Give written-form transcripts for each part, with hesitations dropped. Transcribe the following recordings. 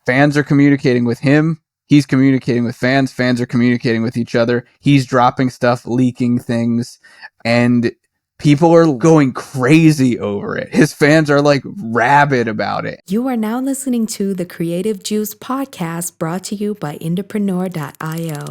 Fans are communicating with him. He's communicating with fans. Fans are communicating with each other. He's dropping stuff, leaking things, and people are going crazy over it. His fans are like rabid about it. You are now listening to the Creative Juice podcast brought to you by IndiePRO.io.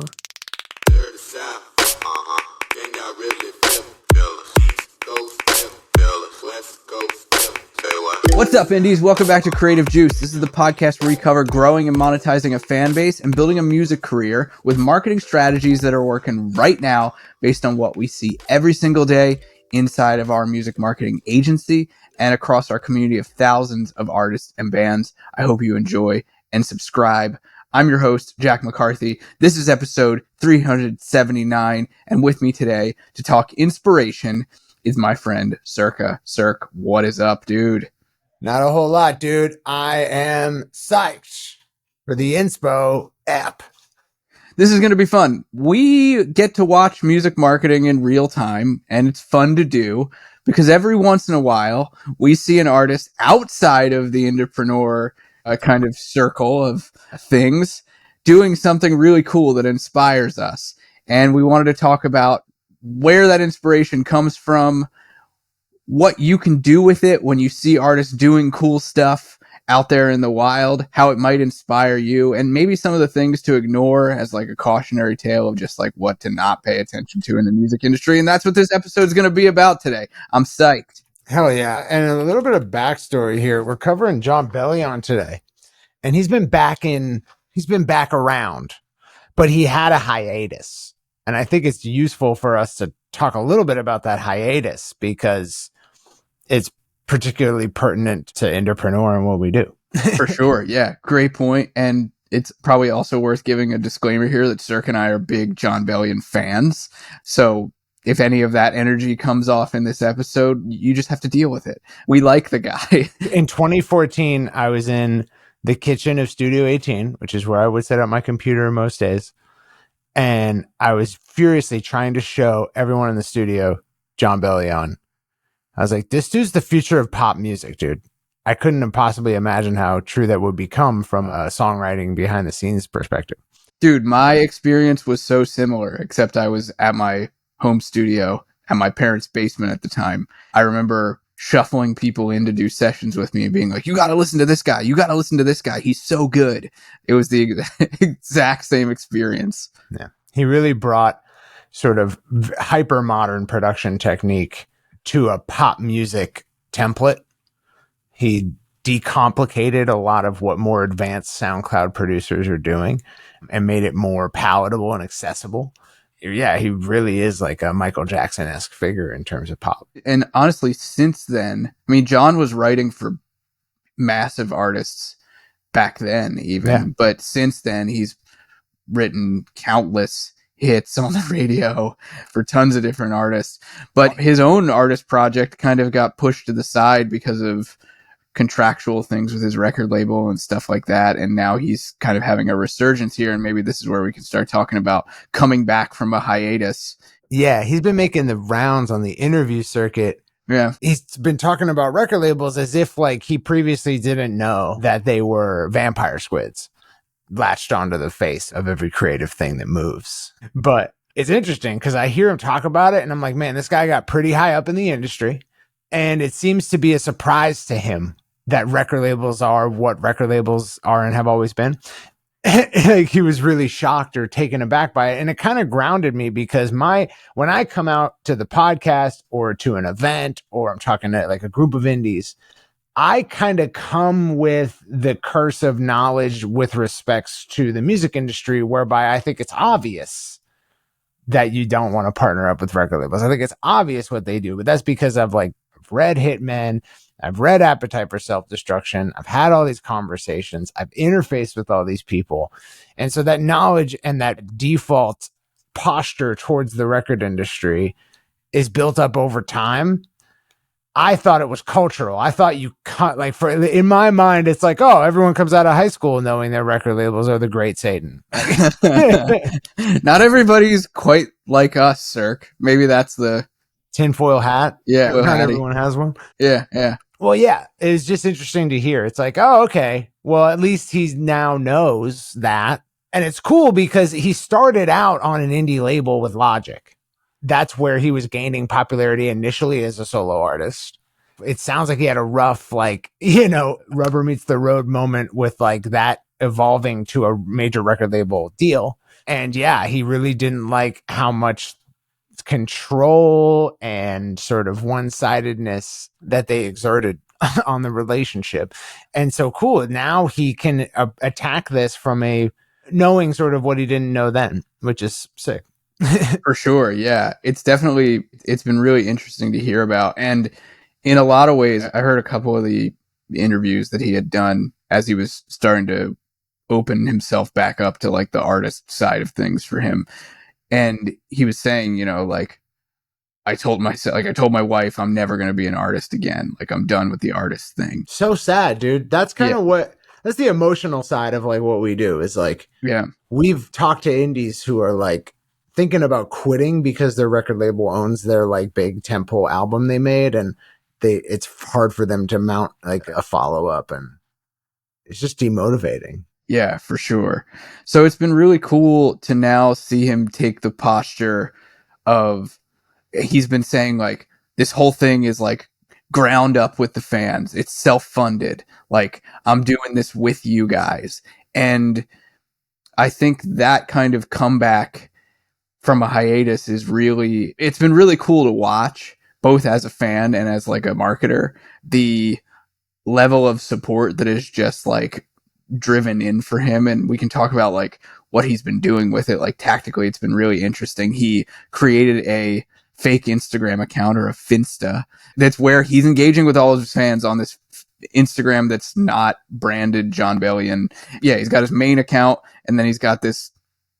What's up, Indies? Welcome back to Creative Juice. This is the podcast where we cover growing and monetizing a fan base and building a music career with marketing strategies that are working right now based on what we see every single day inside of our music marketing agency and across our community of thousands of artists and bands. I hope you enjoy and subscribe. I'm your host, Jack McCarthy. This is episode 379, and with me today to talk inspiration is my friend Circa. Cirque, what is up, dude? Not a whole lot, dude. I am psyched for the Inspo app. This is going to be fun. We get to watch music marketing in real time, and it's fun to do because every once in a while we see an artist outside of the IndiePRO kind of circle of things doing something really cool that inspires us. And we wanted to talk about where that inspiration comes from, what you can do with it when you see artists doing cool stuff out there in the wild, how it might inspire you, and maybe some of the things to ignore as like a cautionary tale of just like what to not pay attention to in the music industry. And that's what this episode is going to be about today. I'm psyched. Hell yeah. And a little bit of backstory here. We're covering Jon Bellion today, and he's been back around, but he had a hiatus. And I think it's useful for us to talk a little bit about that hiatus because it's particularly pertinent to IndiePRO and what we do. For sure. Yeah. Great point. And it's probably also worth giving a disclaimer here that Cirque and I are big Jon Bellion fans. So if any of that energy comes off in this episode, you just have to deal with it. We like the guy. In 2014, I was in the kitchen of Studio 18, which is where I would set up my computer most days. And I was furiously trying to show everyone in the studio Jon Bellion. I was like, this dude's the future of pop music, dude. I couldn't have possibly imagined how true that would become from a songwriting behind the scenes perspective. Dude, my experience was so similar, except I was at my home studio at my parents' basement at the time. I remember shuffling people in to do sessions with me and being like, you got to listen to this guy. You got to listen to this guy. He's so good. It was the exact same experience. Yeah. He really brought sort of hyper modern production technique to a pop music template. He decomplicated a lot of what more advanced SoundCloud producers are doing and made it more palatable and accessible. Yeah, he really is like a Michael Jackson-esque figure in terms of pop. And honestly, since then, I mean, Jon was writing for massive artists back then even, yeah. But since then, he's written countless hits on the radio for tons of different artists. But his own artist project kind of got pushed to the side because of contractual things with his record label and stuff like that. And now he's kind of having a resurgence here. And maybe this is where we can start talking about coming back from a hiatus. Yeah, he's been making the rounds on the interview circuit. Yeah. He's been talking about record labels as if like he previously didn't know that they were vampire squids latched onto the face of every creative thing that moves. But it's interesting because I hear him talk about it and I'm like, man, this guy got pretty high up in the industry. And it seems to be a surprise to him that record labels are what record labels are and have always been. Like he was really shocked or taken aback by it. And it kind of grounded me because when I come out to the podcast or to an event or I'm talking to like a group of indies, I kind of come with the curse of knowledge with respects to the music industry, whereby I think it's obvious that you don't want to partner up with record labels. I think it's obvious what they do, but that's because I've read Hitmen, I've read Appetite for Self-Destruction, I've had all these conversations, I've interfaced with all these people. And so that knowledge and that default posture towards the record industry is built up over time. I thought it was cultural. I thought in my mind, it's like, oh, everyone comes out of high school knowing their record labels are the great Satan. Not everybody's quite like us, Cirque. Maybe that's the tinfoil hat. Yeah. Not everyone has one. Yeah. Yeah. Well, yeah, it's just interesting to hear. It's like, oh, okay. Well, at least he now knows that. And it's cool because he started out on an indie label with Logic. That's where he was gaining popularity initially as a solo artist. It sounds like he had a rough, like, rubber meets the road moment with like that evolving to a major record label deal. And yeah, he really didn't like how much control and sort of one-sidedness that they exerted on the relationship. And so cool. Now he can attack this from a knowing sort of what he didn't know then, which is sick. For sure. Yeah. It's been really interesting to hear about. And in a lot of ways, I heard a couple of the interviews that he had done as he was starting to open himself back up to like the artist side of things for him. And he was saying, like, I told my wife, I'm never going to be an artist again. Like, I'm done with the artist thing. So sad, dude. That's kind of that's the emotional side of like what we do is like, yeah, we've talked to indies who are like thinking about quitting because their record label owns their like big tempo album they made. And it's hard for them to mount like a follow up, and it's just demotivating. Yeah, for sure. So it's been really cool to now see him take the posture of, he's been saying like, this whole thing is like ground up with the fans. It's self-funded. Like, I'm doing this with you guys. And I think that kind of comeback from a hiatus it's been really cool to watch, both as a fan and as like a marketer. The level of support that is just like driven in for him, and we can talk about like what he's been doing with it. Like, tactically, it's been really interesting. He created a fake Instagram account, or a Finsta, that's where he's engaging with all of his fans on this Instagram that's not branded Jon Bellion. Yeah, he's got his main account, and then he's got this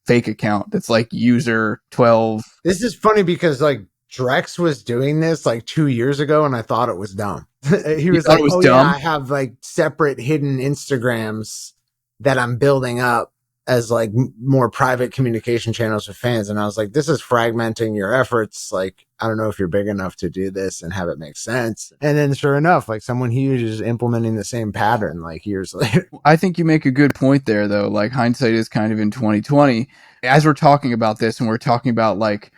fake account that's like user 12. This is funny because like Drex was doing this like 2 years ago, and I thought it was dumb. He was like, dumb? Yeah, I have like separate hidden Instagrams that I'm building up as like more private communication channels with fans. And I was like, this is fragmenting your efforts. Like, I don't know if you're big enough to do this and have it make sense. And then sure enough, like someone huge is implementing the same pattern like years later. I think you make a good point there, though. Like, hindsight is kind of in 2020. As we're talking about this, and we're talking about like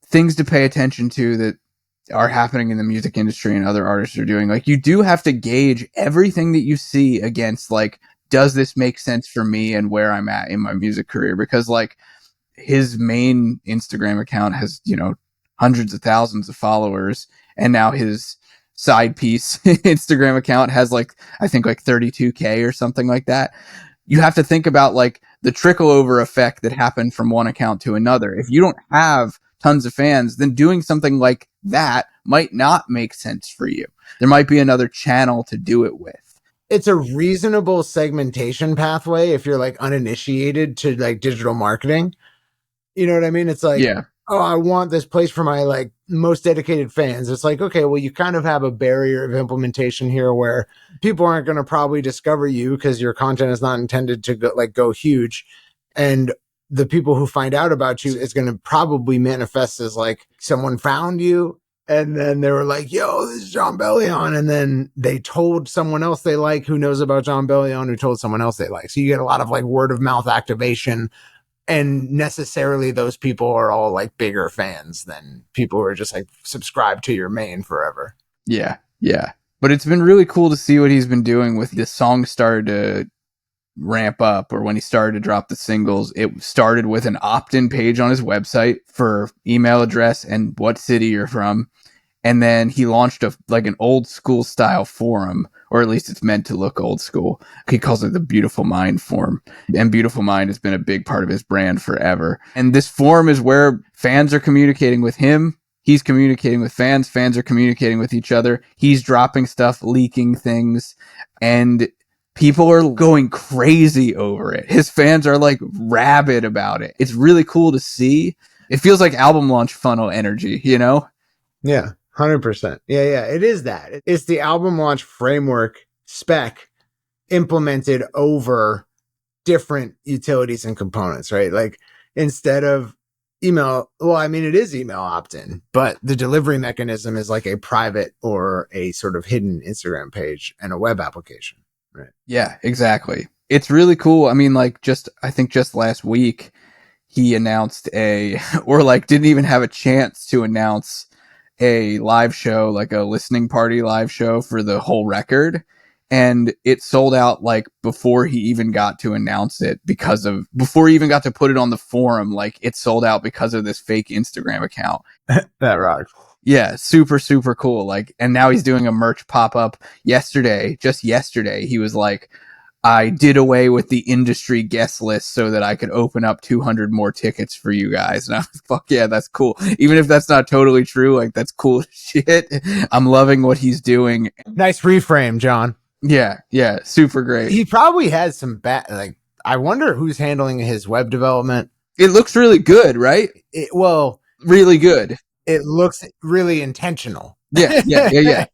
things to pay attention to that are happening in the music industry and other artists are doing, like, you do have to gauge everything that you see against like, does this make sense for me and where I'm at in my music career? Because like, his main Instagram account has, hundreds of thousands of followers, and now his side piece Instagram account has like, I think like 32K or something like that. You have to think about like the trickle over effect that happened from one account to another. If you don't have tons of fans, then doing something like that might not make sense for you. There might be another channel to do it with. It's a reasonable segmentation pathway if you're like uninitiated to like digital marketing. You know what I mean? It's like, Yeah. Oh, I want this place for my like most dedicated fans. It's like, okay, well, you kind of have a barrier of implementation here where people aren't going to probably discover you because your content is not intended to go huge. And the people who find out about you is going to probably manifest as like someone found you. And then they were like, yo, this is Jon Bellion. And then they told someone else they like who knows about Jon Bellion, who told someone else they like. So you get a lot of like word of mouth activation. And necessarily those people are all like bigger fans than people who are just like subscribed to your main forever. Yeah. Yeah. But it's been really cool to see what he's been doing with the song started to ramp up, or when he started to drop the singles. It started with an opt-in page on his website for email address and what city you're from. And then he launched an old school style forum, or at least it's meant to look old school. He calls it the Beautiful Mind forum. And Beautiful Mind has been a big part of his brand forever. And this forum is where fans are communicating with him. He's communicating with fans. Fans are communicating with each other. He's dropping stuff, leaking things. And people are going crazy over it. His fans are like rabid about it. It's really cool to see. It feels like album launch funnel energy, you know? Yeah, 100%. Yeah. It is that. It's the album launch framework spec implemented over different utilities and components, right? Like instead of email, well, I mean, it is email opt-in, but the delivery mechanism is like a private or a sort of hidden Instagram page and a web application. Yeah, exactly. It's really cool. I mean, like, I think just last week, he announced or like didn't even have a chance to announce a live show, like a listening party live show for the whole record. And it sold out like before he even got to announce it before he even got to put it on the forum. Like it sold out because of this fake Instagram account. That rocks. Yeah, super, super cool. Like, and now he's doing a merch pop up just yesterday. He was like, I did away with the industry guest list so that I could open up 200 more tickets for you guys. And I was, fuck yeah, that's cool. Even if that's not totally true, like that's cool shit. I'm loving what he's doing. Nice reframe, John. Yeah, super great. He probably has some I wonder who's handling his web development. It looks really good, right? Really good. It looks really intentional. Yeah. I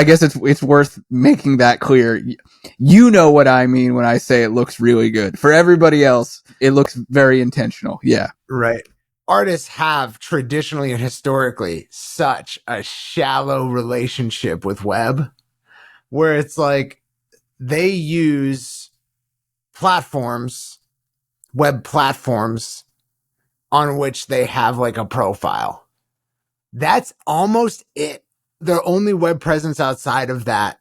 guess it's worth making that clear. You know what I mean when I say it looks really good. For everybody else, it looks very intentional. Yeah. Right. Artists have traditionally and historically such a shallow relationship with web, where it's like they use web platforms on which they have like a profile. That's almost it. Their only web presence outside of that.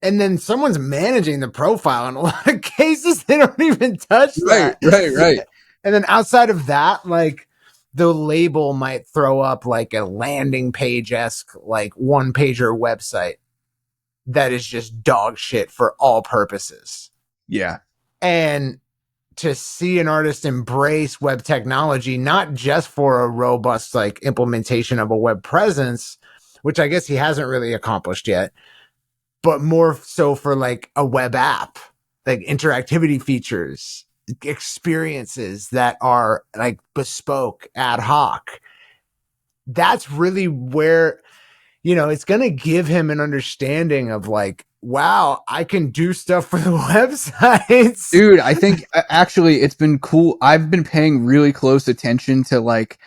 And then someone's managing the profile. In a lot of cases, they don't even touch that. Right. And then outside of that, like the label might throw up like a landing page-esque, like one-pager website that is just dog shit for all purposes. Yeah. And to see an artist embrace web technology, not just for a robust like implementation of a web presence, which I guess he hasn't really accomplished yet, but more so for like a web app, like interactivity features, experiences that are like bespoke, ad hoc. That's really where, it's going to give him an understanding of like, wow, I can do stuff for the websites. Dude, I think actually it's been cool. I've been paying really close attention to like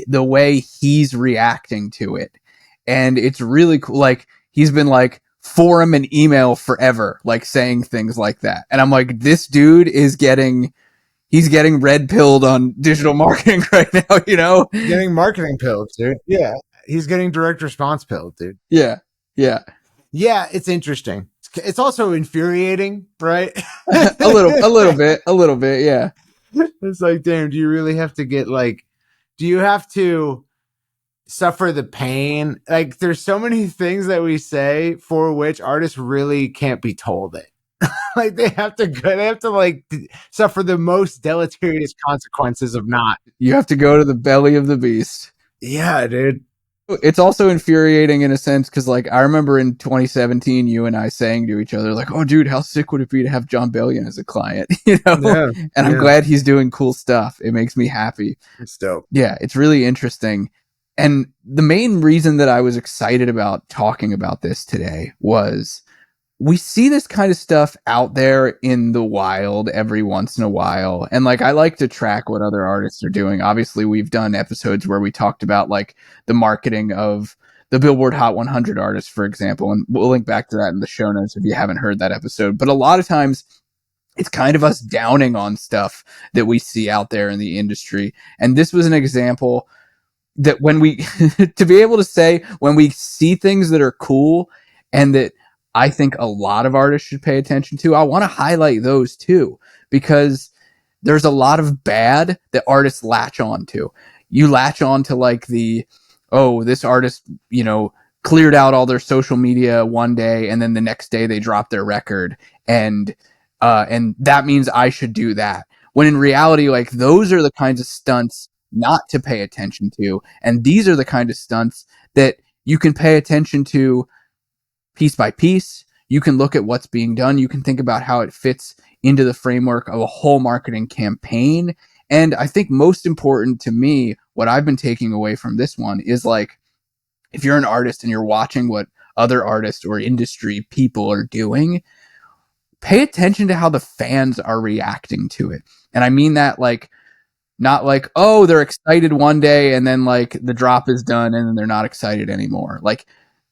the way he's reacting to it. And it's really cool. Like he's been like forum and email forever, like saying things like that. And I'm like, this dude he's getting red pilled on digital marketing right now, Getting marketing pilled, dude. Yeah. He's getting direct response pilled, dude. Yeah. Yeah, it's interesting. It's also infuriating, right? a little bit, yeah. It's like, damn, do you really have to do you have to suffer the pain? Like, there's so many things that we say for which artists really can't be told it. Like, they have to like suffer the most deleterious consequences of not. You have to go to the belly of the beast. Yeah, dude. It's also infuriating in a sense because, like, I remember in 2017, you and I saying to each other, like, "Oh, dude, how sick would it be to have Jon Bellion as a client?" And I'm glad he's doing cool stuff. It makes me happy. It's dope. Yeah, it's really interesting. And the main reason that I was excited about talking about this today was we see this kind of stuff out there in the wild every once in a while. And like, I like to track what other artists are doing. Obviously, we've done episodes where we talked about like the marketing of the Billboard Hot 100 artists, for example. And we'll link back to that in the show notes if you haven't heard that episode. But a lot of times it's kind of us downing on stuff that we see out there in the industry. And this was an example that when we, to be able to say when we see things that are cool and that I think a lot of artists should pay attention to, I want to highlight those too, because there's a lot of bad that artists latch on to. You latch on to like this artist, cleared out all their social media one day and then the next day they drop their record and that means I should do that. When in reality, like those are the kinds of stunts not to pay attention to. And these are the kind of stunts that you can pay attention to piece by piece. You can look at what's being done. You can think about how it fits into the framework of a whole marketing campaign. And I think most important to me, what I've been taking away from this one is like, if you're an artist and you're watching what other artists or industry people are doing, pay attention to how the fans are reacting to it. And I mean that like, not like, oh, they're excited one day and then like the drop is done and then they're not excited anymore. Like,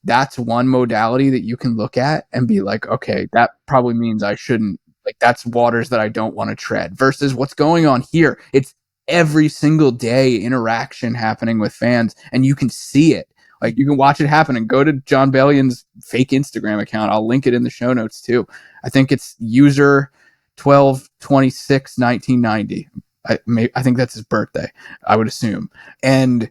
that's one modality that you can look at and be like, okay, that probably means I shouldn't, like, that's waters that I don't want to tread, versus what's going on here. It's every single day interaction happening with fans, and you can see it. Like, you can watch it happen, and go to Jon Bellion's fake Instagram account. I'll link it in the show notes too. I think it's user 12/26/1990. I think that's his birthday, I would assume. And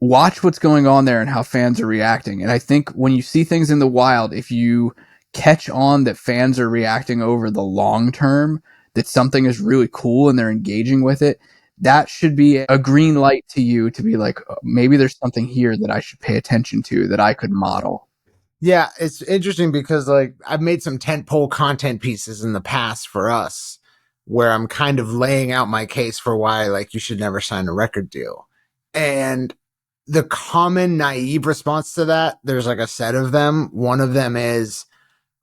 watch what's going on there and how fans are reacting. And I think when you see things in the wild, if you catch on that fans are reacting over the long term, that something is really cool and they're engaging with it, that should be a green light to you to be like, oh, maybe there's something here that I should pay attention to, that I could model. Yeah, it's interesting because like I've made some tentpole content pieces in the past for us where I'm kind of laying out my case for why like you should never sign a record deal. And the common naive response to that, there's like a set of them. One of them is,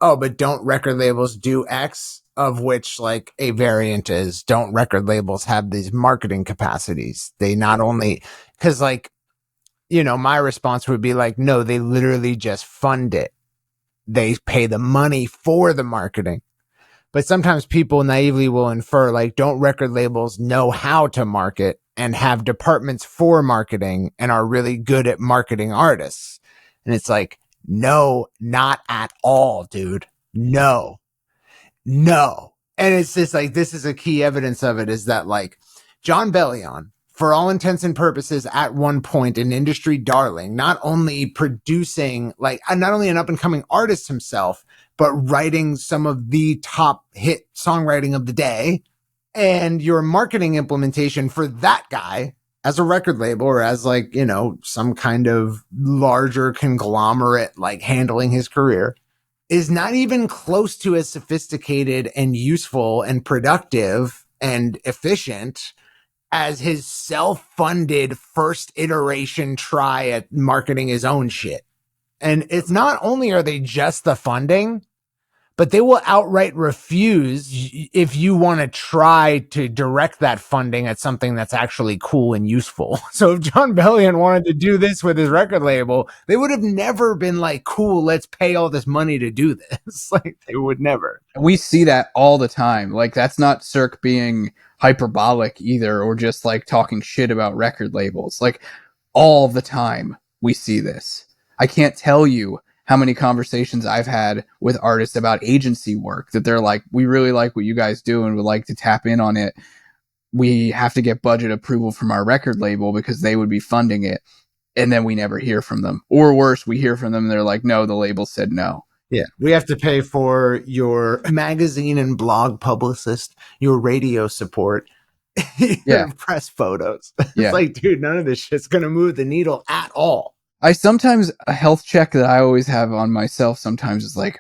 oh, but don't record labels do X? Of which like a variant is, don't record labels have these marketing capacities? They not only, because like, you know, my response would be like, no, they literally just fund it. They pay the money for the marketing. But sometimes people naively will infer like, don't record labels know how to market and have departments for marketing and are really good at marketing artists? And it's like, no, not at all, dude. No. And it's just like, this is a key evidence of it, is that like Jon Bellion, for all intents and purposes, at one point an industry darling, not only producing like not only an up and coming artist himself, but writing some of the top hit songwriting of the day, and your marketing implementation for that guy as a record label or as like, you know, some kind of larger conglomerate, like handling his career, is not even close to as sophisticated and useful and productive and efficient as his self-funded first iteration try at marketing his own shit. And it's not only are they just the funding, but they will outright refuse if you want to try to direct that funding at something that's actually cool and useful. So if Jon Bellion wanted to do this with his record label, they would have never been like, cool, let's pay all this money to do this. Like, they would never. We see that all the time. Like, that's not Cirque being hyperbolic either, or just like talking shit about record labels. Like, all the time we see this. I can't tell you how many conversations I've had with artists about agency work, that they're like, we really like what you guys do and would like to tap in on it. We have to get budget approval from our record label because they would be funding it. And then we never hear from them. Or worse, we hear from them and they're like, no, the label said no. Yeah, we have to pay for your magazine and blog publicist, your radio support, your press photos. It's like, dude, none of this shit's going to move the needle at all. A health check that I always have on myself sometimes is like,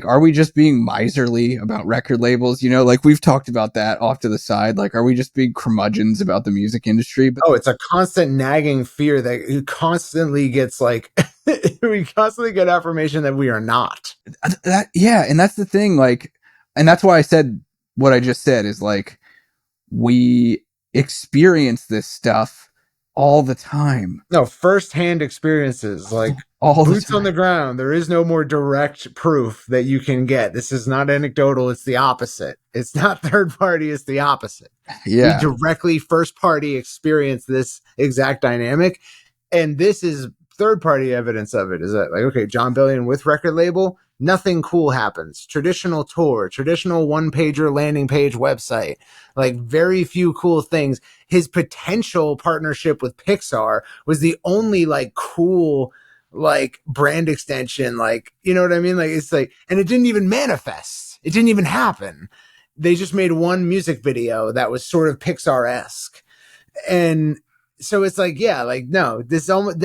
are we just being miserly about record labels? You know, like, we've talked about that off to the side. Like, are we just being curmudgeons about the music industry? But it's a constant nagging fear that it constantly gets like, we constantly get affirmation that we are not. And that's the thing. Like, and that's why I said what I just said is like, we experience this stuff all the time. No, firsthand experiences, like all boots on the ground. There is no more direct proof that you can get. This is not anecdotal. It's the opposite. It's not third party. It's the opposite. Yeah. We directly first party experience this exact dynamic. And this is third party evidence of it. Is that like, okay, Jon Bellion with record label, nothing cool happens. Traditional tour, traditional one pager landing page website, like very few cool things. His potential partnership with Pixar was the only like cool, like brand extension. Like, you know what I mean? Like, it's like, and it didn't even manifest. It didn't even happen. They just made one music video that was sort of Pixar-esque. And so it's like, yeah, like, no,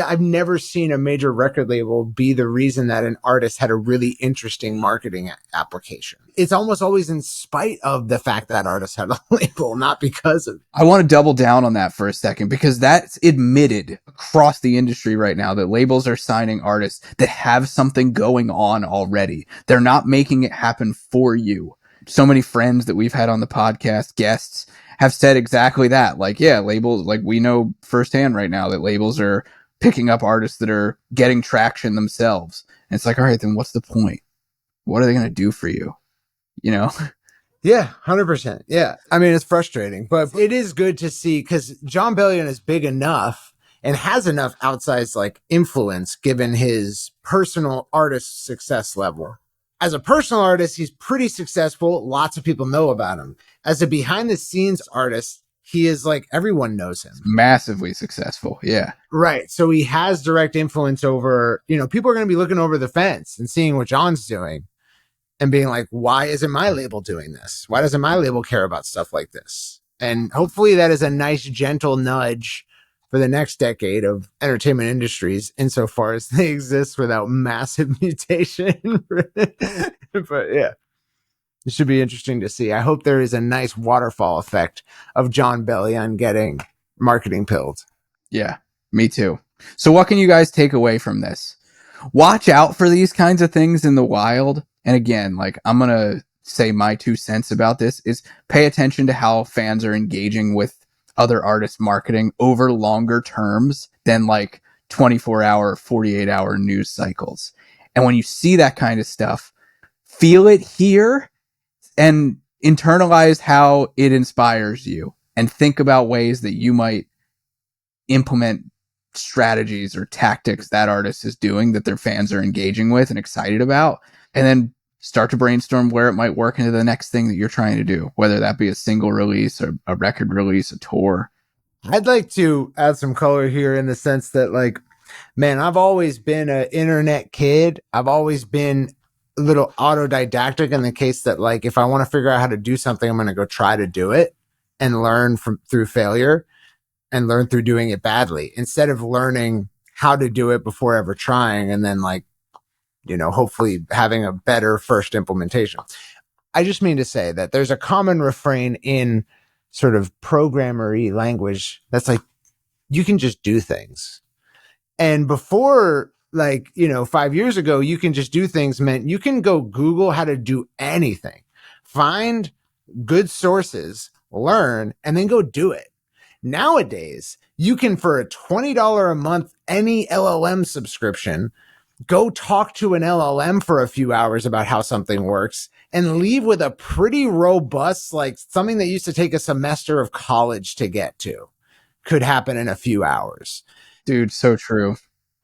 I've never seen a major record label be the reason that an artist had a really interesting marketing application. It's almost always in spite of the fact that artists had a label, not because of it. I want to double down on that for a second, because that's admitted across the industry right now that labels are signing artists that have something going on already. They're not making it happen for you. So many friends that we've had on the podcast, guests, have said exactly that. Like, yeah, labels, like, we know firsthand right now that labels are picking up artists that are getting traction themselves. And it's like, all right, then what's the point? What are they going to do for you? You know? Yeah, 100%. Yeah. I mean, it's frustrating, but it is good to see because Jon Bellion is big enough and has enough outsized like influence given his personal artist success level. As a personal artist, he's pretty successful. Lots of people know about him. As a behind the scenes artist, he is like, everyone knows him. Massively successful. Yeah. Right. So he has direct influence over, people are going to be looking over the fence and seeing what Jon's doing and being like, why isn't my label doing this? Why doesn't my label care about stuff like this? And hopefully that is a nice, gentle nudge for the next decade of entertainment industries insofar as they exist without massive mutation. But yeah, it should be interesting to see. I hope there is a nice waterfall effect of Jon Bellion getting marketing pilled. Yeah, me too. So what can you guys take away from this? Watch out for these kinds of things in the wild. And again, like I'm going to say my 2 cents about this is pay attention to how fans are engaging with other artists marketing over longer terms than like 24-hour, 48-hour news cycles. And when you see that kind of stuff, feel it here and internalize how it inspires you and think about ways that you might implement strategies or tactics that artist is doing that their fans are engaging with and excited about, and then start to brainstorm where it might work into the next thing that you're trying to do, whether that be a single release or a record release, a tour. I'd like to add some color here in the sense that, like, man, I've always been an internet kid. I've always been a little autodidactic in the case that, like, if I want to figure out how to do something, I'm going to go try to do it and learn through failure and learn through doing it badly instead of learning how to do it before ever trying and then, like, hopefully having a better first implementation. I just mean to say that there's a common refrain in sort of programmer-y language that's like, you can just do things. And before, 5 years ago, you can just do things meant you can go Google how to do anything, find good sources, learn, and then go do it. Nowadays, you can, for a $20 a month, any LLM subscription, go talk to an LLM for a few hours about how something works and leave with a pretty robust, like something that used to take a semester of college to get to could happen in a few hours. Dude, so true.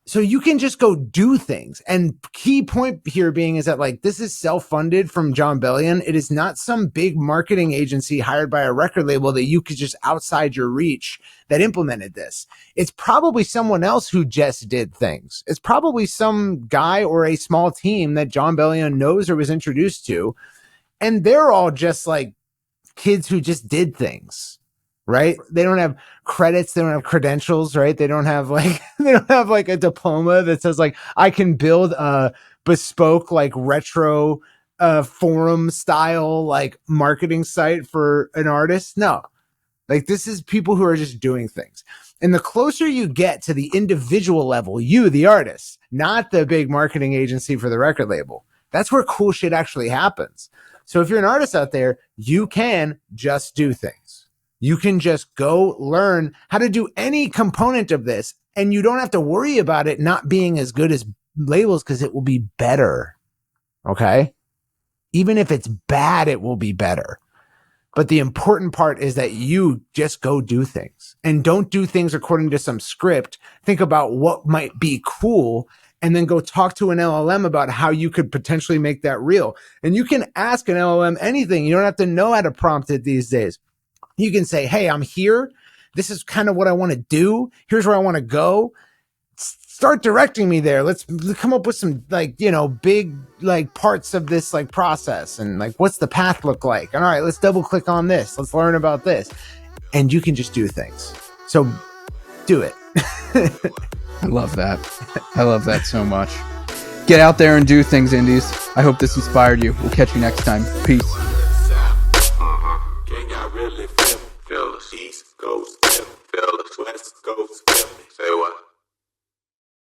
So you can just go do things. And key point here being is that, like, this is self-funded from Jon Bellion. It is not some big marketing agency hired by a record label that you could just outside your reach that implemented this. It's probably someone else who just did things. It's probably some guy or a small team that Jon Bellion knows or was introduced to. And they're all just like kids who just did things. Right? They don't have credits. They don't have credentials, right? They don't have like a diploma that says like, I can build a bespoke, like retro, forum style, like marketing site for an artist. No, like this is people who are just doing things. And the closer you get to the individual level, you, the artist, not the big marketing agency for the record label, that's where cool shit actually happens. So if you're an artist out there, you can just do things. You can just go learn how to do any component of this, and you don't have to worry about it not being as good as labels because it will be better. Okay? Even if it's bad, it will be better. But the important part is that you just go do things and don't do things according to some script. Think about what might be cool and then go talk to an LLM about how you could potentially make that real. And you can ask an LLM anything. You don't have to know how to prompt it these days. You can say, hey, I'm here. This is kind of what I want to do. Here's where I want to go. Start directing me there. Let's come up with some big parts of this process and what's the path look like? And all right, let's double click on this. Let's learn about this. And you can just do things. So do it. I love that. I love that so much. Get out there and do things, indies. I hope this inspired you. We'll catch you next time. Peace. East Coast, West Coast.